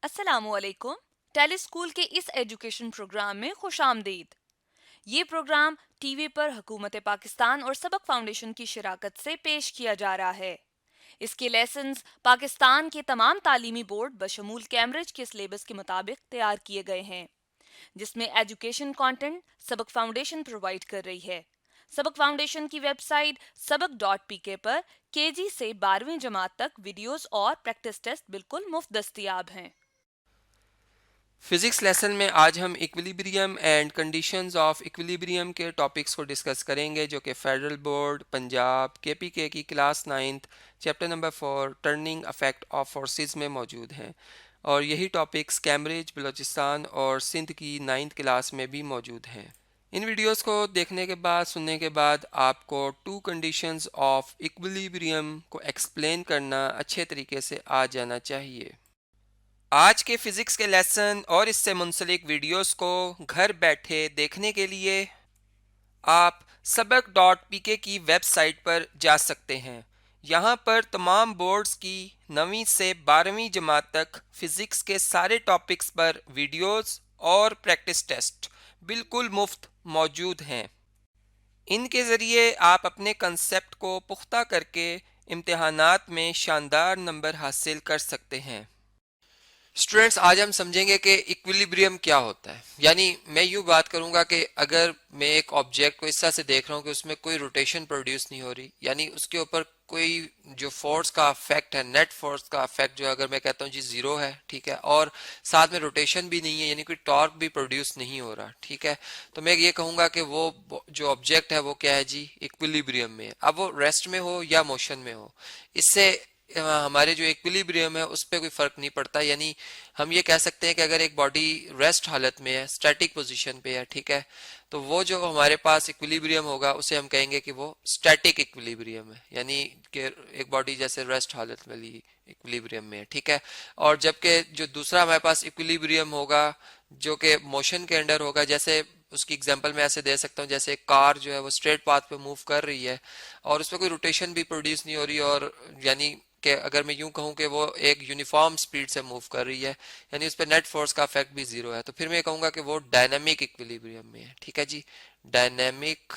अस्सलामुअलैकुम। टेलीस्कूल के इस एजुकेशन प्रोग्राम में खुशामदीद। ये प्रोग्राम टीवी पर हुकूमत पाकिस्तान और सबक फाउंडेशन की शिराकत से पेश किया जा रहा है। इसके लेसन्स पाकिस्तान के तमाम तालीमी बोर्ड बशमूल कैम्ब्रिज के सिलेबस के मुताबिक तैयार किए गए हैं, जिसमें एजुकेशन कंटेंट सबक फाउंडेशन प्रोवाइड कर रही है। सबक फाउंडेशन की वेबसाइट सबक.pk पर केजी से 12वीं जमात तक वीडियोस और प्रैक्टिस टेस्ट बिल्कुल मुफ्त दस्तियाब हैं। फिजिक्स लेसन में आज हम equilibrium and conditions of equilibrium के टॉपिक्स को डिस्कस करेंगे, जो कि फेडरल बोर्ड पंजाब केपीके की class 9th chapter number 4 turning affect of forces में मौजूद हैं। और यही टॉपिक्स कैम्ब्रिज बलूचिस्तान और सिंध की 9th क्लास में भी मौजूद हैं। इन वीडियोस को देखने के बाद सुनने के बाद आपको टू कंडीशंस ऑफ इक्विलिब्रियम को एक्सप्लेन करना अच्छे तरीके से आ जाना चाहिए। आज के फिज़िक्स के लेसन और इससे मुंसलिक वीडियोस को घर बैठे देखने के लिए आप सबक.pk की वेबसाइट पर जा सकते हैं। यहाँ पर तमाम बोर्ड्स की 9वीं से 12वीं जमात तक फ़िज़िक्स के सारे टॉपिक्स पर वीडियोस और प्रैक्टिस टेस्ट बिल्कुल मुफ्त मौजूद हैं। इनके ज़रिए आप अपने कंसेप्ट को पुख्ता करके इम्तिहानात में शानदार नंबर हासिल कर सकते हैं। स्टूडेंट्स, आज हम समझेंगे कि इक्विलिब्रियम क्या होता है। यानी मैं यूँ बात करूंगा कि अगर मैं एक ऑब्जेक्ट को इस तरह से देख रहा हूँ कि उसमें कोई रोटेशन प्रोड्यूस नहीं हो रही, यानी उसके ऊपर कोई जो फोर्स का अफेक्ट है, नेट फोर्स का अफेक्ट जो है, अगर मैं कहता हूँ जी जीरो है, ठीक है, और साथ में रोटेशन भी नहीं है, यानी कोई टॉर्क भी प्रोड्यूस नहीं हो रहा, ठीक है, तो मैं ये कहूंगा कि वो जो ऑब्जेक्ट है वो क्या है जी, इक्विलिब्रियम में है। अब वो रेस्ट में हो या मोशन में हो, इससे हमारे जो इक्विलिब्रियम है उस पर कोई फर्क नहीं पड़ता। यानी हम ये कह सकते हैं कि अगर एक बॉडी रेस्ट हालत में है, स्टैटिक पोजीशन पे है, ठीक है, तो वो जो हमारे पास इक्विलिब्रियम होगा उसे हम कहेंगे कि वो स्टैटिक इक्विलिब्रियम है, यानी कि एक बॉडी जैसे रेस्ट हालत वाली इक्विलिब्रियम में है, ठीक है। और जबकि जो दूसरा हमारे पास इक्विलिब्रियम होगा जो कि मोशन के अंडर होगा, जैसे उसकी एग्जांपल मैं ऐसे दे सकता हूँ, जैसे एक कार जो है वो स्ट्रेट पाथ पे मूव कर रही है और उसमें कोई रोटेशन भी प्रोड्यूस नहीं हो रही, और यानी कि अगर मैं यूं कहूं कि वो एक यूनिफॉर्म स्पीड से मूव कर रही है, यानी उस पर नेट फोर्स का इफेक्ट भी जीरो है, तो फिर मैं कहूंगा कि वो डायनामिक इक्विलिब्रियम में है, ठीक है जी, डायनामिक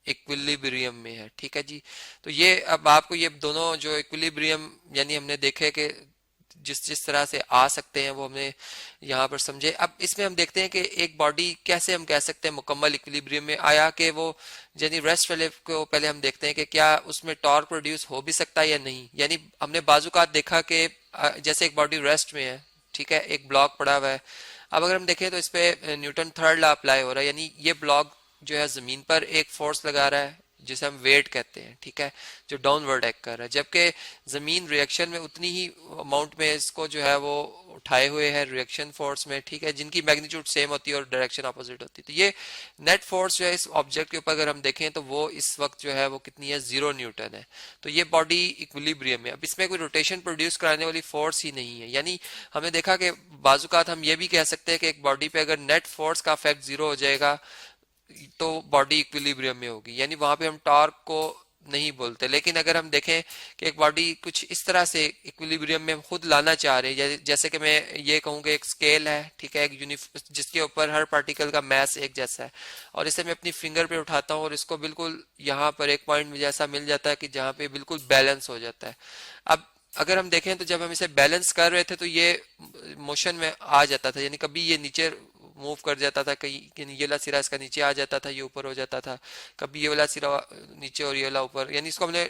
इक्विलिब्रियम में है, ठीक है जी। तो ये अब आपको ये दोनों जो इक्विलिब्रियम यानी हमने देखे कि जिस जिस तरह से आ सकते हैं वो हमने यहाँ पर समझे। अब इसमें हम देखते हैं कि एक बॉडी कैसे हम कह सकते हैं मुकम्मल इक्विलिब्रियम में आया, कि वो यानी रेस्ट वाले को पहले हम देखते हैं कि क्या उसमें टॉर्क प्रोड्यूस हो भी सकता है या नहीं। यानी हमने बाजुकात देखा कि जैसे एक बॉडी रेस्ट में है, ठीक है, एक ब्लॉक पड़ा हुआ है। अब अगर हम देखें तो इस पे न्यूटन थर्ड लॉ अप्लाई हो रहा है, यानी ये ब्लॉक जो है जमीन पर एक फोर्स लगा रहा है जिसे हम वेट कहते हैं, ठीक है, जो डाउनवर्ड एक्ट कर रहा है, जबकि जमीन रिएक्शन में उतनी ही अमाउंट में इसको जो है वो उठाए हुए है रिएक्शन फोर्स में, ठीक है, जिनकी मैग्नीट्यूड सेम होती है और डायरेक्शन अपोजिट होती है। तो ये नेट फोर्स जो है इस ऑब्जेक्ट के ऊपर अगर हम देखें तो वो इस वक्त जो है वो कितनी है, 0 न्यूटन है। तो ये बॉडी इक्विलिब्रियम है। अब इसमें कोई रोटेशन प्रोड्यूस कराने वाली फोर्स ही नहीं है। यानी हमने देखा कि बाजुकात हम ये भी कह सकते हैं कि एक बॉडी पे अगर नेट फोर्स का इफेक्ट जीरो हो जाएगा तो बॉडी इक्विलिब्रियम में होगी, यानी वहां पे हम टॉर्क को नहीं बोलते। लेकिन अगर हम देखें कि एक बॉडी कुछ इस तरह से इक्विलिब्रियम में खुद लाना चाह रहे हैं, जैसे कि मैं ये कहूँ कि एक स्केल है, ठीक है, एक जिसके ऊपर हर पार्टिकल का मैस एक जैसा है, और इसे मैं अपनी फिंगर पे उठाता हूँ और इसको बिल्कुल यहाँ पर एक पॉइंट मुझे ऐसा मिल जाता है कि जहाँ पे बिल्कुल बैलेंस हो जाता है। अब अगर हम देखें तो जब हम इसे बैलेंस कर रहे थे तो ये मोशन में आ जाता था, यानी कभी ये नीचे मूव कर जाता था, कहीं ये वाला सिरा इसका नीचे आ जाता था, ये ऊपर हो जाता था, कभी ये वाला सिरा नीचे और ये वाला ऊपर, यानी इसको हमने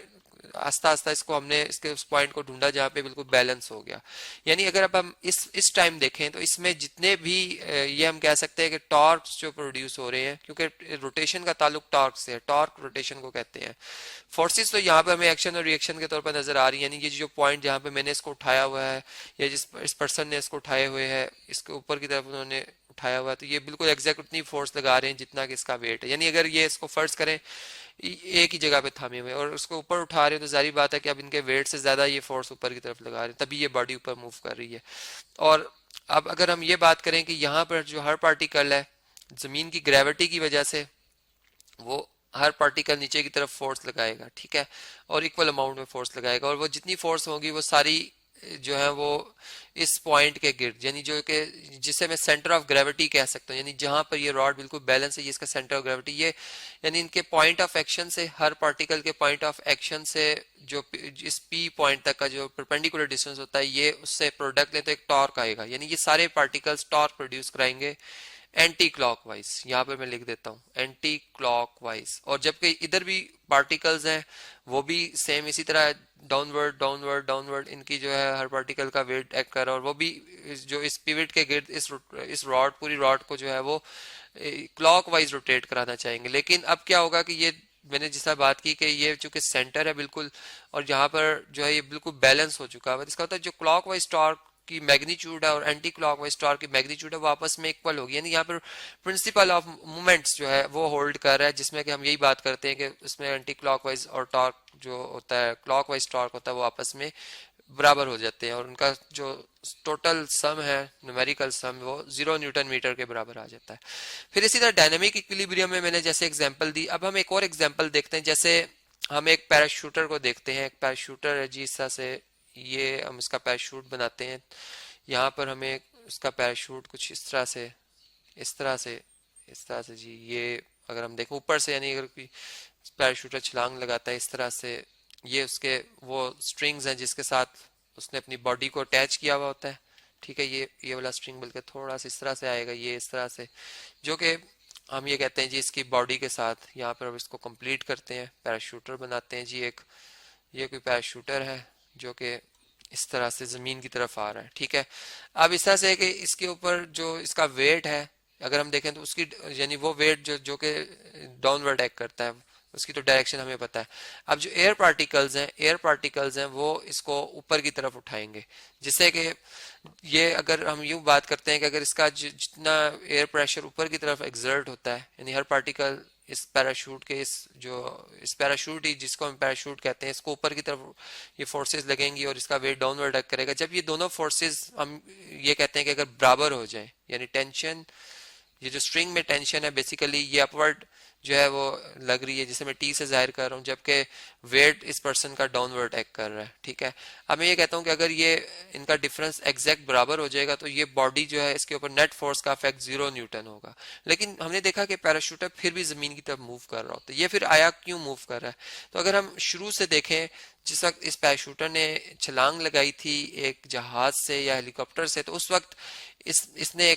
आस्ता आस्ता इसको हमने इसके उस पॉइंट को ढूंढा जहाँ पे बिल्कुल बैलेंस हो गया। यानी अगर अब हम इस टाइम देखें तो इसमें जितने भी ये हम कह सकते हैं कि टॉर्क्स जो प्रोड्यूस हो रहे हैं, क्योंकि रोटेशन का ताल्लुक टॉर्क से है, टॉर्क रोटेशन को कहते हैं। फोर्सेस तो यहाँ पे हमें एक्शन और रिएक्शन के तौर पर नजर आ रही है, यानी ये जो पॉइंट जहाँ पे मैंने इसको उठाया हुआ है या इस पर्सन ने इसको उठाए हुए है, इसके ऊपर की तरफ उन्होंने उठाया हुआ है, तो ये बिल्कुल एग्जैक्ट उतनी फोर्स लगा रहे हैं जितना कि इसका वेट है। यानी अगर ये इसको फर्ज करें एक ही जगह पे थामे हुए और उसको ऊपर उठा रहे हैं, तो जारी बात है कि अब इनके वेट से ज्यादा ये फोर्स ऊपर की तरफ लगा रहे हैं, तभी ये बॉडी ऊपर मूव कर रही है। और अब अगर हम ये बात करें कि यहाँ पर जो हर पार्टिकल है जमीन की ग्रेविटी की वजह से वो हर पार्टिकल नीचे की तरफ फोर्स लगाएगा, ठीक है, और इक्वल अमाउंट में फोर्स लगाएगा, और वो जितनी फोर्स होगी वो सारी जो है वो इस पॉइंट के गिर्द, यानी जो कि जिसे मैं सेंटर ऑफ ग्रेविटी कह सकता हूँ, यानी जहां पर ये रॉड बिल्कुल बैलेंस है, ये इसका सेंटर ऑफ ग्रेविटी, ये यानी इनके पॉइंट ऑफ एक्शन से, हर पार्टिकल के पॉइंट ऑफ एक्शन से जो इस पी पॉइंट तक का जो परपेंडिकुलर डिस्टेंस होता है, ये उससे प्रोडक्ट ले तो एक टॉर्क आएगा, यानी ये सारे पार्टिकल्स टॉर्क प्रोड्यूस कराएंगे एंटी क्लॉकवाइज। यहाँ पर मैं लिख देता हूँ एंटी क्लॉकवाइज। और जबकि इधर भी पार्टिकल्स हैं वो भी सेम इसी तरह डाउनवर्ड डाउनवर्ड डाउनवर्ड, इनकी जो है हर पार्टिकल का वेट एक्ट कर रहा है, और वो भी जो इस पिवट के गिर्द इस रॉड, पूरी रॉड को जो है वो क्लॉकवाइज रोटेट कराना चाहेंगे। लेकिन अब क्या होगा कि ये मैंने जिस बात की कि ये चूंकि सेंटर है बिल्कुल, और यहाँ पर जो है ये बिल्कुल बैलेंस हो चुका है, इसका होता है जो क्लॉकवाइज टॉर्क की मैग्नीट्यूड है और एंटी क्लॉकवाइज टॉर्क की मैग्नीट्यूड है वो आपस में इक्वल होगी, यानी यहाँ पर प्रिंसिपल ऑफ मोमेंट्स जो है वो होल्ड कर रहा है, जिसमें कि हम यही बात करते हैं कि उसमें एंटी क्लॉकवाइज और टॉर्क जो होता है, क्लॉकवाइज टॉर्क होता है, वो आपस में बराबर हो जाते हैं, और उनका जो टोटल सम है, न्यूमेरिकल सम, वो 0 न्यूटन मीटर के बराबर आ जाता है। फिर इसी तरह डायनेमिक इक्विलिब्रियम में मैंने जैसे एग्जांपल दी, अब हम एक और एग्जांपल देखते हैं। जैसे हम एक पैराशूटर को देखते हैं, एक पैराशूटर है जी, इस तरह से ये हम इसका पैराशूट बनाते हैं। यहाँ पर हमें इसका पैराशूट कुछ इस तरह से, इस तरह से, इस तरह से जी, ये अगर हम देखें ऊपर से, यानी अगर कोई पैराशूटर छलांग लगाता है इस तरह से, ये उसके वो स्ट्रिंग्स हैं जिसके साथ उसने अपनी बॉडी को अटैच किया हुआ होता है, ठीक है। ये वाला स्ट्रिंग बल्कि थोड़ा सा इस तरह से आएगा, ये इस तरह से, जो कि हम ये कहते हैं जी इसकी बॉडी के साथ यहाँ पर अब इसको कंप्लीट करते हैं, पैराशूटर बनाते हैं जी एक। ये कोई पैराशूटर है जो कि इस तरह से जमीन की तरफ आ रहा है, ठीक है। अब इस तरह से है कि इसके ऊपर जो इसका वेट है, अगर हम देखें तो उसकी यानी वो वेट जो जो कि डाउनवर्ड एक्ट करता है, उसकी तो डायरेक्शन हमें पता है। अब जो एयर पार्टिकल्स हैं वो इसको ऊपर की तरफ उठाएंगे, जिससे कि ये अगर हम यूं बात करते हैं कि अगर इसका जितना एयर प्रेशर ऊपर की तरफ एक्सर्ट होता है, यानी हर पार्टिकल इस पैराशूट के इस पैराशूट ही जिसको हम पैराशूट कहते हैं, इसको ऊपर की तरफ ये फोर्सेस लगेंगी और इसका वेट डाउनवर्ड एक्ट करेगा। जब ये दोनों फोर्सेस हम ये कहते हैं कि अगर बराबर हो जाए, यानी टेंशन, ये जो स्ट्रिंग में टेंशन है बेसिकली ये अपवर्ड जो है वो लग रही है, जिसे मैं टी से जाहिर कर रहा हूँ, जबकि वेट इस पर्सन का डाउनवर्ड एक्ट कर रहा है, ठीक है। अब मैं ये कहता हूँ कि अगर ये इनका डिफरेंस एग्जैक्ट बराबर हो जाएगा तो ये बॉडी जो है इसके ऊपर नेट फोर्स का इफेक्ट 0 न्यूटन होगा। लेकिन हमने देखा कि पैराशूटर फिर भी जमीन की तरफ मूव कर रहा होता है, ये फिर आया क्यों मूव कर रहा है? तो अगर हम शुरू से देखें, जिस वक्त इस पैराशूटर ने छलांग लगाई थी एक जहाज से या हेलीकॉप्टर से, तो उस वक्त इसने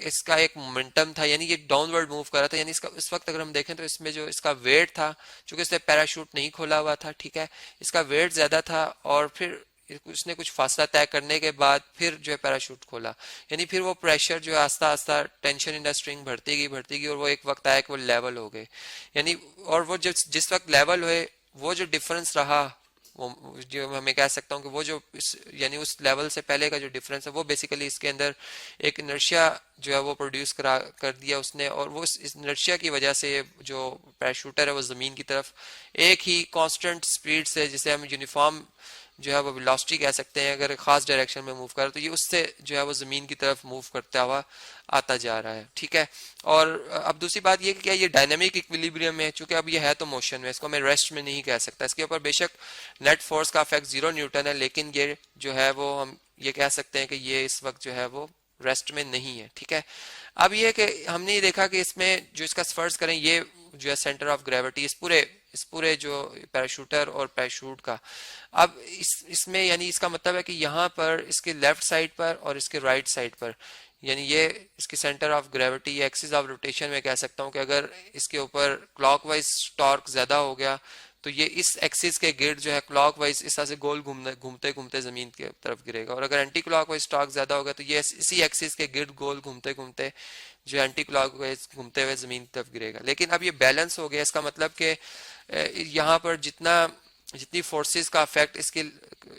इसका एक मोमेंटम था, यानी ये डाउनवर्ड मूव कर रहा था, यानी इसका इस वक्त अगर हम देखें तो इसमें जो इसका वेट था, चूंकि इसने पैराशूट नहीं खोला हुआ था, ठीक है, इसका वेट ज्यादा था, और फिर उसने कुछ फासला तय करने के बाद फिर जो है पैराशूट खोला, यानी फिर वो प्रेशर जो है आस्ता आस्ता टेंशन इन द स्ट्रिंग बढ़ती गई और वो एक वक्त आया कि वो लेवल हो गए, यानी और वो जिस वक्त लेवल हुए, वो जो डिफरेंस रहा, वो जो हमें कह सकता हूँ कि वो जो यानी उस लेवल से पहले का जो डिफरेंस है वो बेसिकली इसके अंदर एक इनर्शिया जो है वो प्रोड्यूस कर दिया उसने, और वो इस इनर्शिया की वजह से जो पैराशूटर है वो जमीन की तरफ एक ही कांस्टेंट स्पीड से, जिसे हम यूनिफॉर्म जो है वो वेलोसिटी कह सकते हैं, अगर खास डायरेक्शन में मूव कर तो ये उससे जो है वो जमीन की तरफ मूव करता हुआ आता जा रहा है, ठीक है। और अब दूसरी बात ये कि क्या ये डायनेमिक इक्विलिब्रियम में, चूंकि अब ये है तो मोशन में, इसको मैं रेस्ट में नहीं कह सकता, इसके ऊपर बेशक नेट फोर्स का इफेक्ट 0 न्यूटन है, लेकिन ये जो है वो हम ये कह सकते हैं कि ये इस वक्त जो है वो रेस्ट में नहीं है, ठीक है। अब ये कि हमने ये देखा कि इसमें जो इसका फर्ज करें, ये जो है सेंटर ऑफ ग्रेविटी इस पूरे जो पैराशूटर और पैराशूट का, अब इसमें यानी इसका मतलब है कि यहाँ पर इसके लेफ्ट साइड पर और इसके राइट साइड पर, यानी ये इसकी सेंटर ऑफ ग्रेविटी या एक्सिस ऑफ रोटेशन में कह सकता हूँ कि अगर इसके ऊपर क्लॉकवाइज टॉर्क ज्यादा हो गया तो ये इस एक्सिस के गिर्द जो है क्लॉकवाइज इस तरह से गोल घूमते घूमते जमीन की तरफ गिरेगा, और अगर एंटी क्लॉकवाइज टॉर्क ज्यादा होगा तो ये इसी एक्सिस के गिर्द गोल घूमते घूमते जो एंटी क्लॉकवाइज घूमते हुए जमीन की तरफ गिरेगा। लेकिन अब ये बैलेंस हो गया, इसका मतलब कि यहाँ पर जितनी फोर्सेस का इफेक्ट इसके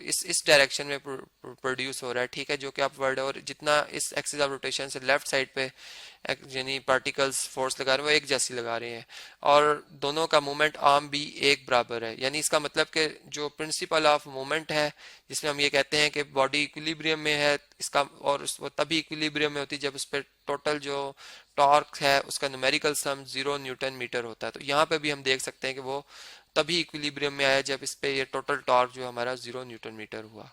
इस डायरेक्शन में प्रोड्यूस हो रहा है, ठीक है, जो कि अपवर्ड है, और जितना इस एक्सिस ऑफ रोटेशन से लेफ्ट साइड पे यानी पार्टिकल्स फोर्स लगा रहे हैं वो एक जैसी लगा रहे हैं, और दोनों का मोमेंट आर्म भी एक बराबर है। यानी इसका मतलब कि जो प्रिंसिपल ऑफ मोमेंट है, जिसमें हम ये कहते हैं कि बॉडी इक्विलिब्रियम में है इसका, और वो तभी इक्विलिब्रियम में होती है जब उस पर टोटल जो टॉर्क है उसका न्यूमेरिकल सम 0 न्यूटन मीटर होता है। तो यहाँ पे भी हम देख सकते हैं कि वो तभी इक्विलिब्रियम में आया जब इस पे ये टोटल टॉर्क जो हमारा 0 न्यूटन मीटर हुआ।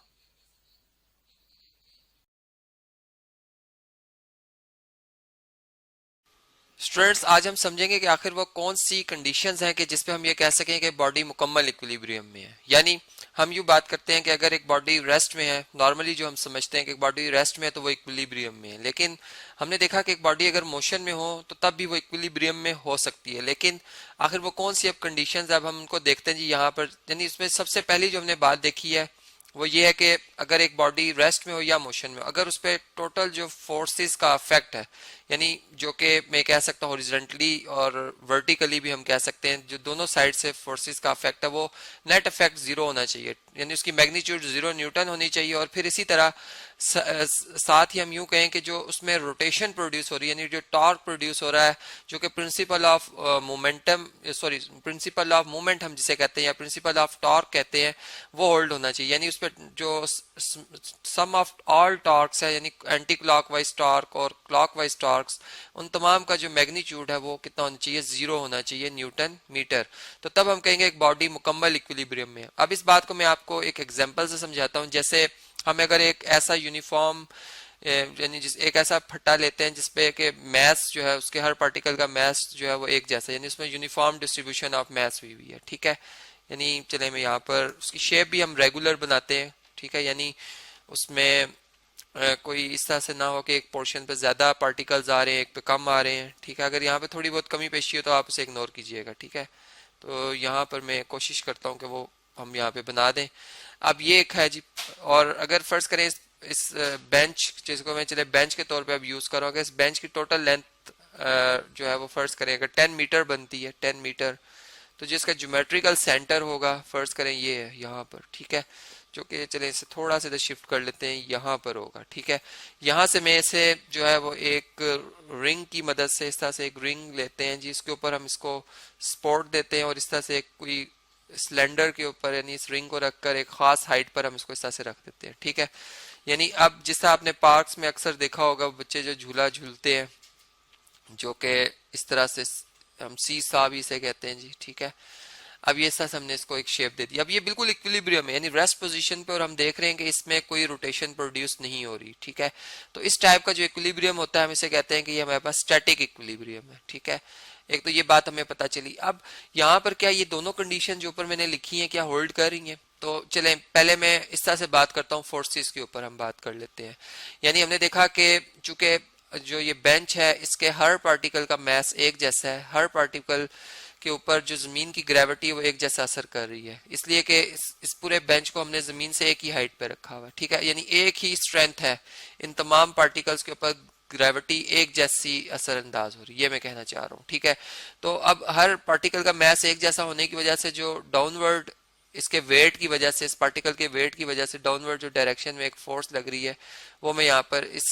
स्टूडेंट्स, आज हम समझेंगे कि आखिर वो कौन सी कंडीशंस हैं कि जिस पे हम ये कह सकें कि बॉडी मुकम्मल इक्विलिब्रियम में है। यानी हम यूँ बात करते हैं कि अगर एक बॉडी रेस्ट में है, नॉर्मली जो हम समझते हैं कि एक बॉडी रेस्ट में है तो वो इक्विलिब्रियम में है, लेकिन हमने देखा कि एक बॉडी अगर मोशन में हो तो तब भी वो इक्विलिब्रियम में हो सकती है। लेकिन आखिर वो कौन सी अब कंडीशंस, अब हम उनको देखते हैं जी यहाँ पर। यानी इसमें सबसे पहली जो हमने बात देखी है वो ये है कि अगर एक बॉडी रेस्ट में हो या मोशन में, अगर उस पर टोटल जो फोर्सेस का इफेक्ट है, यानी जो कि मैं कह सकता हूँ हॉरिजॉन्टली और वर्टिकली भी हम कह सकते हैं, जो दोनों साइड से फोर्सेस का इफेक्ट है वो नेट इफेक्ट जीरो होना चाहिए, यानी उसकी मैग्नीट्यूड 0 न्यूटन होनी चाहिए। और फिर इसी तरह साथ ही हम यूं कहें कि जो उसमें रोटेशन प्रोड्यूस हो रही है, यानी जो टॉर्क प्रोड्यूस हो रहा है, जो कि principle of momentum, sorry principle of movement हम जिसे कहते हैं या प्रिंसिपल ऑफ टॉर्क कहते हैं, वो होल्ड होना चाहिए। यानी उस पर जो सम ऑफ ऑल टॉर्क्स है, यानी एंटी क्लॉकवाइज टॉर्क और क्लॉकवाइज टॉर्क्स, उन तमाम का जो मैग्नीट्यूड है वो कितना होना चाहिए, 0 होना चाहिए न्यूटन मीटर। तो तब हम कहेंगे एक बॉडी मुकम्मल इक्विलिब्रियम में है। अब इस बात को मैं आपको एक एग्जांपल से समझाता हूँ। जैसे हम अगर एक ऐसा यूनिफॉर्म, यानी जिस एक ऐसा फट्टा लेते हैं जिसपे कि मैस जो है, उसके हर पार्टिकल का मैस जो है वो एक जैसा है, यानी उसमें यूनिफॉर्म डिस्ट्रीब्यूशन ऑफ मैस हुई हुई है, ठीक है। यानी चले मैं यहाँ पर उसकी शेप भी हम रेगुलर बनाते हैं, ठीक है। यानी उसमें कोई इस तरह से ना हो कि एक पोर्शन पे ज्यादा पार्टिकल्स आ रहे हैं, एक पे कम आ रहे हैं, ठीक है। अगर यहाँ पे थोड़ी बहुत कमी पेशी हो तो आप उसे इग्नोर कीजिएगा, ठीक है। तो यहाँ पर मैं कोशिश करता हूँ कि वो हम यहाँ पे बना दें। अब ये एक है जी, और अगर फर्ज करें इस बेंच जिसको मैं चले बेंच के तौर पे अब यूज करूँ, अगर इस बेंच की टोटल लेंथ जो है वो फर्ज करें अगर 10 मीटर बनती है, 10 मीटर, तो जिसका ज्योमेट्रिकल सेंटर होगा फर्ज करें ये है यहाँ पर, ठीक है। जो कि चले इसे थोड़ा सा शिफ्ट कर लेते हैं, यहाँ पर होगा, ठीक है। यहाँ से मैं इसे जो है वो एक रिंग की मदद से इस तरह से एक रिंग लेते हैं जी, इसके ऊपर हम इसको सपोर्ट देते हैं और इस तरह से एक कोई सिलेंडर के ऊपर, यानी इस रिंग को रखकर एक खास हाइट पर हम इसको इस तरह से रख देते हैं, ठीक है। यानी अब जिस तरह आपने पार्क्स में अक्सर देखा होगा बच्चे जो झूला झूलते हैं, जो कि इस तरह से हम सी सा भी इसे कहते हैं जी, ठीक है। अब ये सच हमने इसको एक शेप दे दी। अब ये बिल्कुल इक्विलिब्रियम है, यानी रेस्ट पोजीशन पे, और हम देख रहे हैं कि इसमें कोई रोटेशन प्रोड्यूस नहीं हो रही, ठीक है। तो इस टाइप का जो इक्विलिब्रियम होता है हम इसे कहते हैं कि ये हमारे पास स्टैटिक इक्विलिब्रियम है, ठीक है। एक तो ये बात हमें पता चली। अब यहाँ पर क्या ये दोनों कंडीशन जो ऊपर मैंने लिखी है क्या होल्ड कर रही हैं? तो चलें पहले मैं इस तरह से बात करता हूँ, फोर्सेस के ऊपर हम बात कर लेते हैं। यानी हमने देखा कि चूंकि जो ये बेंच है इसके हर पार्टिकल का मैस एक जैसा है, हर पार्टिकल के ऊपर जो जमीन की ग्रेविटी है वो एक जैसा असर कर रही है, इसलिए कि इस पूरे बेंच को हमने जमीन से एक ही हाइट पे रखा हुआ है, ठीक है। यानी एक ही स्ट्रेंथ है इन तमाम पार्टिकल्स के ऊपर, ग्रेविटी एक जैसी असरअंदाज हो रही है, ये मैं कहना चाह रहा हूँ, ठीक है। तो अब हर पार्टिकल का मैस एक जैसा होने की वजह से जो डाउनवर्ड इसके वेट की वजह से, इस पार्टिकल के वेट की वजह से डाउनवर्ड जो डायरेक्शन में एक फोर्स लग रही है वो मैं यहाँ पर इस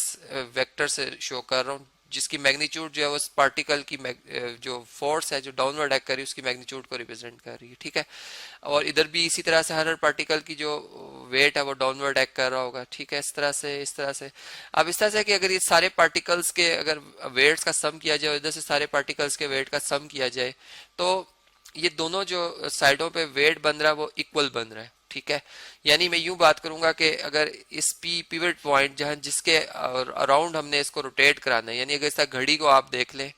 वेक्टर से शो कर रहा हूँ, जिसकी मैग्नीट्यूड जो है उस पार्टिकल की जो फोर्स है जो डाउनवर्ड एक्ट कर रही है उसकी मैग्नीट्यूड को रिप्रेजेंट कर रही है, ठीक है। और इधर भी इसी तरह से हर पार्टिकल की जो वेट है वो डाउनवर्ड एक्ट कर रहा होगा, ठीक है। इस तरह से, इस तरह से। अब इस तरह से कि अगर ये सारे पार्टिकल्स के अगर वेट्स का सम किया जाए, इधर से सारे पार्टिकल्स के वेट का सम किया जाए, तो ये दोनों जो साइडों पे वेट बन रहा है वो इक्वल बन रहा है, ठीक है। यानी मैं यूं बात करूंगा कि अगर इस पिवट पॉइंट जहां जिसके अराउंड हमने इसको रोटेट कराना है, यानी अगर इस घड़ी को आप देख लें,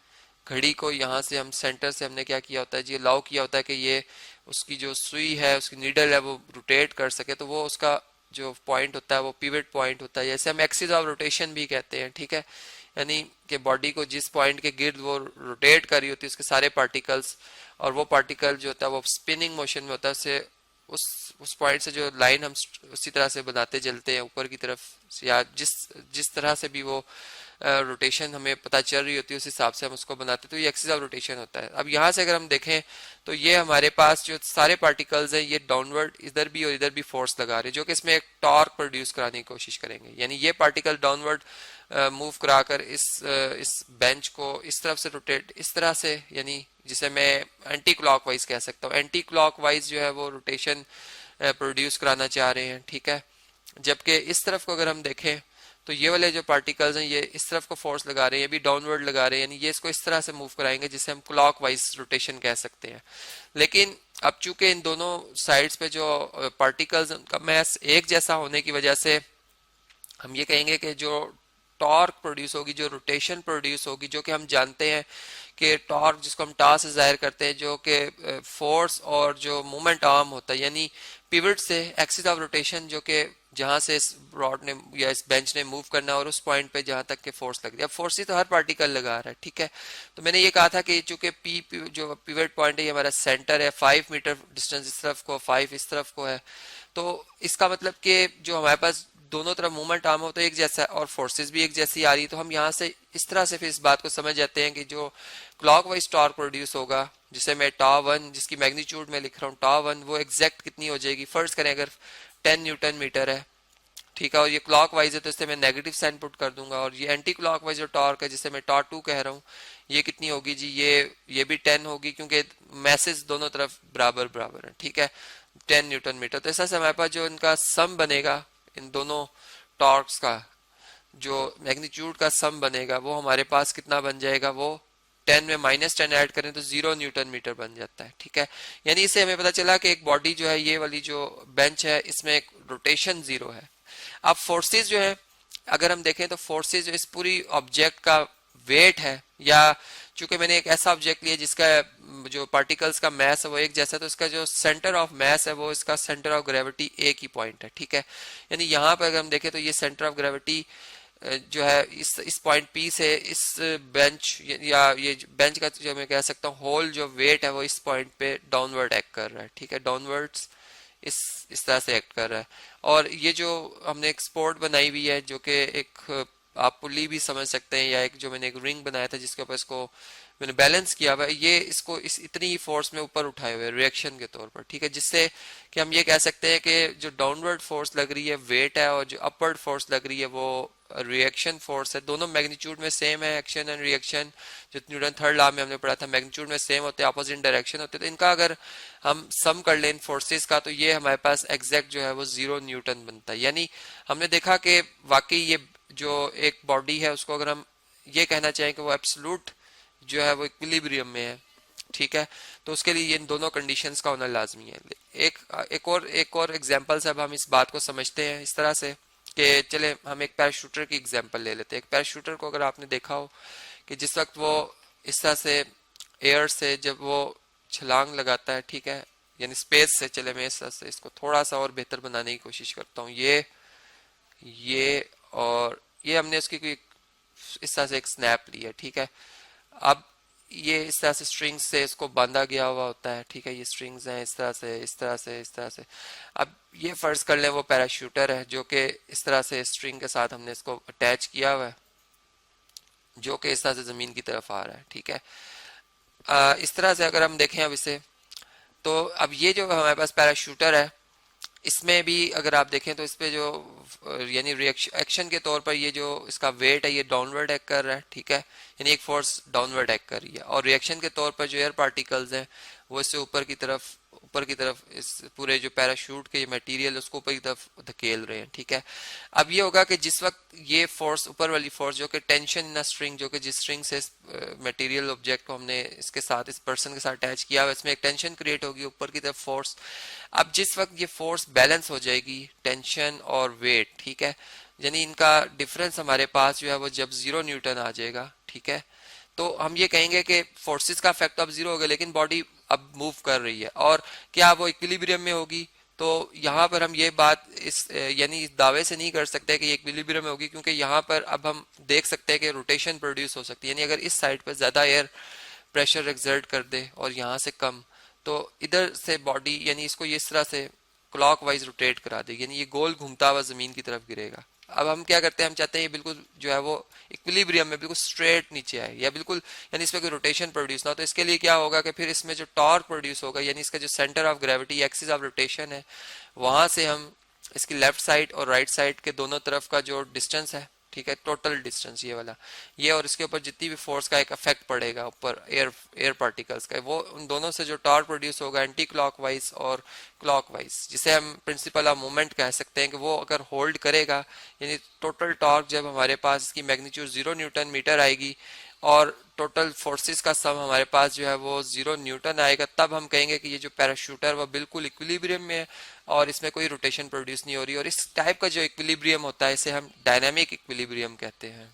घड़ी को यहाँ से हम सेंटर से हमने क्या किया होता है जी, अलाउ किया होता है कि ये उसकी जो सुई है, उसकी नीडल है वो रोटेट कर सके, तो वो उसका जो पॉइंट होता है वो पिवट पॉइंट होता है, जैसे हम एक्सिस ऑफ रोटेशन भी कहते हैं, ठीक है। यानी कि बॉडी को जिस पॉइंट के गिर्द वो रोटेट कर रही होती है उसके सारे पार्टिकल्स, और वो पार्टिकल जो होता है वो स्पिनिंग मोशन में होता है, उससे उस पॉइंट से जो लाइन हम उसी तरह से बनाते चलते हैं ऊपर की तरफ, या जिस जिस तरह से भी वो रोटेशन हमें पता चल रही होती है उस हिसाब से हम उसको बनाते हैं, तो ये एक्सिस ऑफ रोटेशन होता है। अब यहाँ से अगर हम देखें तो ये हमारे पास जो सारे पार्टिकल्स हैं ये डाउनवर्ड इधर भी और इधर भी फोर्स लगा रहे हैं, जो कि इसमें एक टॉर्क प्रोड्यूस कराने की कोशिश करेंगे। यानी ये पार्टिकल डाउनवर्ड मूव कराकर इस बेंच को इस तरफ से रोटेट इस तरह से, यानी जिसे मैं एंटी क्लॉकवाइज कह सकता हूँ, एंटी क्लॉकवाइज जो है वो रोटेशन प्रोड्यूस कराना चाह रहे हैं, ठीक है। जबकि इस तरफ को अगर हम देखें तो ये वाले जो पार्टिकल्स हैं ये इस तरफ को फोर्स लगा रहे हैं, ये भी डाउनवर्ड लगा रहे हैं, यानी ये इसको इस तरह से मूव कराएंगे जिसे हम क्लॉकवाइज रोटेशन कह सकते हैं। लेकिन अब चूंकि इन दोनों साइड्स पे जो पार्टिकल्स उनका मैस एक जैसा होने की वजह से हम ये कहेंगे कि जो टॉर्क प्रोड्यूस होगी, जो रोटेशन प्रोड्यूस होगी, जो कि हम जानते हैं कि टॉर्क जिसको हम टा से जाहिर करते हैं, जो कि फोर्स और जो मोमेंट आर्म होता है, यानी पिवट से एक्सिस ऑफ रोटेशन, जो कि जहां से इस रॉड ने या इस बेंच ने मूव करना है और उस पॉइंट पे जहां तक के फोर्स लग रही है। अब फोर्स ही तो हर पार्टिकल लगा रहा है, ठीक है। तो मैंने ये कहा था कि चूंकि पी जो पिवट पॉइंट है ये हमारा सेंटर है, 5 मीटर डिस्टेंस इस तरफ को, 5 इस तरफ को है, तो इसका मतलब कि जो हमारे पास दोनों तरफ मूवमेंट आर्म हो तो एक जैसा है और फोर्सेस भी एक जैसी आ रही है। तो हम यहाँ से इस तरह से फिर इस बात को समझ जाते हैं कि जो क्लॉकवाइज टॉर्क प्रोड्यूस होगा, जिसे मैं टा वन, जिसकी मैग्नीट्यूड में लिख रहा हूँ टा वन, वो एग्जैक्ट कितनी हो जाएगी, फर्ज करें अगर 10 न्यूटन मीटर है, ठीक है, और ये क्लॉकवाइज है तो इससे मैं नेगेटिव साइन पुट कर दूंगा, और ये एंटी क्लॉकवाइज जो टॉर्क है जिसे मैं टा टू कह रहा हूँ, ये कितनी होगी जी, ये भी 10 होगी, क्योंकि मैसेज दोनों तरफ बराबर बराबर है, ठीक है, 10 न्यूटन मीटर। तो ऐसा से हमारे पास जो इनका सम बनेगा, इन दोनों टॉर्क्स का जो मैग्नीट्यूड का सम बनेगा, वो हमारे पास कितना बन जाएगा, वो 10 में -10 ऐड करें तो 0 न्यूटन मीटर बन जाता है, ठीक है। यानी इससे हमें पता चला कि एक बॉडी जो है, ये वाली जो बेंच है, इसमें एक रोटेशन 0 है। अब फोर्सेस जो है, अगर हम देखें तो फोर्सेस जो इस पूरी ऑब्जेक्ट का वेट है, या चूंकि मैंने एक ऐसा ऑब्जेक्ट लिया जिसका जो पार्टिकल्स का मास है वो एक जैसा है, तो इसका जो सेंटर ऑफ मास है वो इसका सेंटर ऑफ ग्रेविटी एक ही पॉइंट है, ठीक है। यानी यहाँ पर अगर हम देखें तो ये सेंटर ऑफ ग्रेविटी जो है इस पॉइंट पी से इस बेंच, या ये बेंच का जो मैं कह सकता हूँ होल जो वेट है वो इस पॉइंट पे डाउनवर्ड एक्ट कर रहा है, ठीक है, डाउनवर्ड्स इस तरह से एक्ट कर रहा है। और ये जो हमने एक स्पोर्ट बनाई हुई है, जो कि एक आप पुली भी समझ सकते हैं, या एक जो मैंने एक रिंग बनाया था जिसके ऊपर इसको मैंने बैलेंस किया हुआ है, ये इसको इस इतनी ही फोर्स में ऊपर उठाए हुए रिएक्शन के तौर पर, ठीक है, जिससे कि हम ये कह सकते हैं कि जो डाउनवर्ड फोर्स लग रही है वेट है, और जो अपवर्ड फोर्स लग रही है वो रिएक्शन फोर्स है। दोनों मैग्नीट्यूड में सेम है, एक्शन एंड रिएक्शन, जो न्यूटन थर्ड लॉ में हमने पढ़ा था, मैग्नीट्यूड में सेम होते हैं, अपोजिट डायरेक्शन होते हैं। तो इनका अगर हम सम कर लें इन फोर्सेस का, तो ये हमारे पास एग्जैक्ट जो है वो 0 न्यूटन बनता है। यानी हमने देखा कि वाकई ये जो एक बॉडी है उसको अगर हम ये कहना चाहें कि वो एब्सोल्यूट जो है वो इक्विलिब्रियम में है, ठीक है, तो उसके लिए इन दोनों कंडीशंस का होना लाजमी है। एक और एग्जांपल से अब हम इस बात को समझते हैं इस तरह से कि चले हम एक पैराशूटर की एग्जांपल ले लेते हैं। एक पैराशूटर को अगर आपने देखा हो कि जिस वक्त वो इस तरह से एयर से जब वो छलांग लगाता है, ठीक है, यानी स्पेस से, चले मैं इस तरह से इसको थोड़ा सा और बेहतर बनाने की कोशिश करता हूँ, ये और ये हमने उसकी कोई इस तरह से एक स्नैप ली है, ठीक है। अब ये इस तरह से स्ट्रिंग्स से इसको बांधा गया हुआ होता है, ठीक है, ये स्ट्रिंग्स हैं इस तरह से इस तरह से इस तरह से। अब ये फर्ज कर लें वो पैराशूटर है जो कि इस तरह से स्ट्रिंग के साथ हमने इसको अटैच किया हुआ है, जो कि इस तरह से जमीन की तरफ आ रहा है, ठीक है। इस तरह से अगर हम देखें अब इसे, तो अब ये जो हमारे पास पैराशूटर है, इसमें भी अगर आप देखें तो इस पे जो यानी रिएक्शन एक्शन के तौर पर ये जो इसका वेट है ये डाउनवर्ड एक्ट कर रहा है, ठीक है, यानी एक फोर्स डाउनवर्ड एक्ट कर रही है, और रिएक्शन के तौर पर जो एयर पार्टिकल्स हैं वो इससे ऊपर की तरफ इस पूरे जो पैराशूट के मटेरियल उसको ऊपर की तरफ धकेल रहे हैं, ठीक है। अब ये होगा कि जिस वक्त ये फोर्स ऊपर वाली फोर्स जो कि टेंशन इन स्ट्रिंग, जो कि जिस स्ट्रिंग से मटेरियल ऑब्जेक्ट को हमने इसके साथ इस पर्सन के साथ अटैच किया हुआ, इसमें एक टेंशन क्रिएट होगी ऊपर की तरफ फोर्स। अब जिस वक्त ये फोर्स बैलेंस हो जाएगी, टेंशन और वेट, ठीक है, यानी इनका डिफरेंस हमारे पास जो है वो जब 0 न्यूटन आ जाएगा, ठीक है, तो हम ये कहेंगे कि फोर्सेस का इफेक्ट अब 0 हो गया, लेकिन बॉडी अब मूव कर रही है, और क्या वो इक्विलिब्रियम में होगी। तो यहाँ पर हम ये बात यानी इस दावे से नहीं कर सकते कि ये इक्विलिब्रियम में होगी, क्योंकि यहाँ पर अब हम देख सकते हैं कि रोटेशन प्रोड्यूस हो सकती है, यानी अगर इस साइड पर ज्यादा एयर प्रेशर एक्सर्ट कर दे और यहाँ से कम, तो इधर से बॉडी यानी इसको ये इस तरह से क्लॉकवाइज रोटेट करा देगी, यानी ये गोल घूमता हुआ जमीन की तरफ गिरेगा। अब हम क्या करते हैं, हम चाहते हैं ये बिल्कुल जो है वो इक्विलिब्रियम में बिल्कुल स्ट्रेट नीचे आए, या बिल्कुल यानी इसमें कोई रोटेशन प्रोड्यूस ना हो। तो इसके लिए क्या होगा कि फिर इसमें जो टॉर्क प्रोड्यूस होगा, यानी इसका जो centre of gravity axis of rotation है, वहां से हम इसकी लेफ्ट साइड और राइट साइड के दोनों तरफ का जो डिस्टेंस है, ठीक है, टोटल डिस्टेंस ये वाला, ये और इसके ऊपर जितनी भी फोर्स का एक इफेक्ट पड़ेगा ऊपर एयर पार्टिकल्स का, वो उन दोनों से जो टॉर्क प्रोड्यूस होगा एंटी क्लॉकवाइज और क्लॉकवाइज, जिसे हम प्रिंसिपल ऑफ मोमेंट कह सकते हैं, कि वो अगर होल्ड करेगा, यानी टोटल टॉर्क जब हमारे पास इसकी मैग्नीट्यूड 0 न्यूटन मीटर आएगी, और टोटल फोर्सेस का सम हमारे पास जो है वो 0 न्यूटन आएगा, तब हम कहेंगे कि ये जो पैराशूटर वो बिल्कुल इक्विलिब्रियम में है और इसमें कोई रोटेशन प्रोड्यूस नहीं हो रही। और इस टाइप का जो इक्विलिब्रियम होता है इसे हम डायनामिक इक्विलिब्रियम कहते हैं।